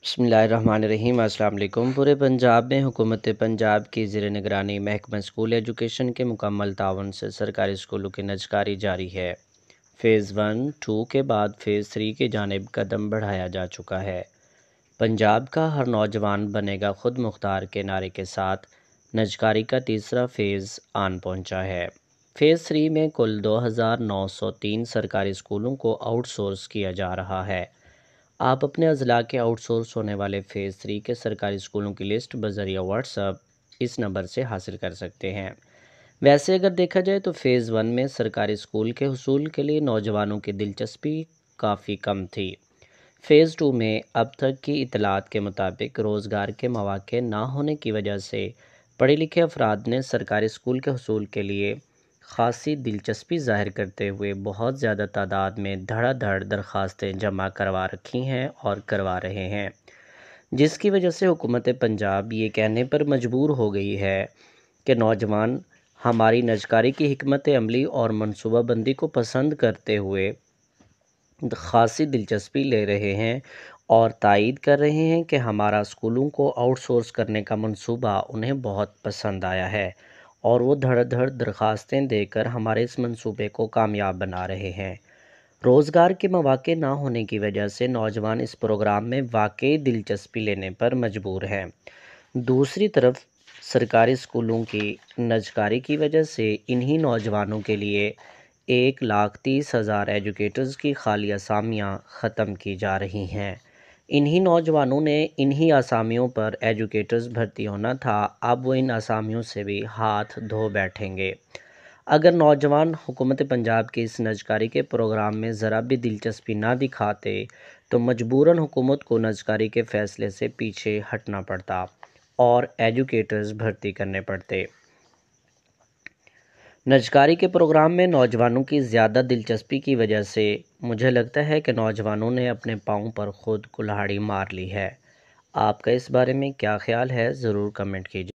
बिस्मिल्लाहिर्रहमानिर्रहीम। अस्सलाम वालेकुम। पूरे पंजाब में हुकूमत पंजाब की ज़ेर निगरानी महकमा स्कूल एजुकेशन के मुकम्मल ताउन से सरकारी स्कूलों की नजकारी जारी है। फ़ेज़ 1-2 के बाद फ़ेज़ 3 की जानिब कदम बढ़ाया जा चुका है। पंजाब का हर नौजवान बनेगा खुद मुख्तार के नारे के साथ नजकारी का तीसरा फ़ेज़ आन पहुंचा है। फ़ेज़ 3 में कुल 2903 सरकारी स्कूलों को आउटसोर्स किया जा रहा है। आप अपने अज़ला के आउटसोर्स होने वाले फ़ेज़ 3 के सरकारी स्कूलों की लिस्ट बज़रिया व्हाट्सएप इस नंबर से हासिल कर सकते हैं। वैसे अगर देखा जाए तो फ़ेज़ 1 में सरकारी स्कूल के हुसूल के लिए नौजवानों की दिलचस्पी काफ़ी कम थी। फ़ेज़ 2 में अब तक की इतलात के मुताबिक रोज़गार के मौक़े ना होने की वजह से पढ़े लिखे अफराद ने सरकारी स्कूल के हुसूल के लिए ख़ासी दिलचस्पी ज़ाहिर करते हुए बहुत ज़्यादा तादाद में धड़ाधड़ दरख्वास्तें जमा करवा रखी हैं और करवा रहे हैं, जिसकी वजह से हुकूमत पंजाब ये कहने पर मजबूर हो गई है कि नौजवान हमारी नजकारी की हिकमत अमली और मनसूबाबंदी को पसंद करते हुए ख़ासी दिलचस्पी ले रहे हैं और तायीद कर रहे हैं कि हमारा स्कूलों को आउटसोर्स करने का मंसूबा उन्हें बहुत पसंद आया है और वो धड़ाधड़ दरख्वास्तें देकर हमारे इस मंसूबे को कामयाब बना रहे हैं। रोज़गार के मौक़े ना होने की वजह से नौजवान इस प्रोग्राम में वाकई दिलचस्पी लेने पर मजबूर हैं। दूसरी तरफ सरकारी स्कूलों की नजकारी की वजह से इन्हीं नौजवानों के लिए 1,30,000 एजुकेटर्स की खाली असामियाँ ख़त्म की जा रही हैं। इन्हीं नौजवानों ने इन्हीं असामियों पर एजुकेटर्स भर्ती होना था, अब वो इन असामियों से भी हाथ धो बैठेंगे। अगर नौजवान हुकूमत पंजाब की इस नजकारी के प्रोग्राम में ज़रा भी दिलचस्पी ना दिखाते तो मजबूरन हुकूमत को नजकारी के फ़ैसले से पीछे हटना पड़ता और एजुकेटर्स भर्ती करने पड़ते। नजकारी के प्रोग्राम में नौजवानों की ज़्यादा दिलचस्पी की वजह से मुझे लगता है कि नौजवानों ने अपने पाँव पर ख़ुद कुल्हाड़ी मार ली है। आपका इस बारे में क्या ख़्याल है, ज़रूर कमेंट कीजिए।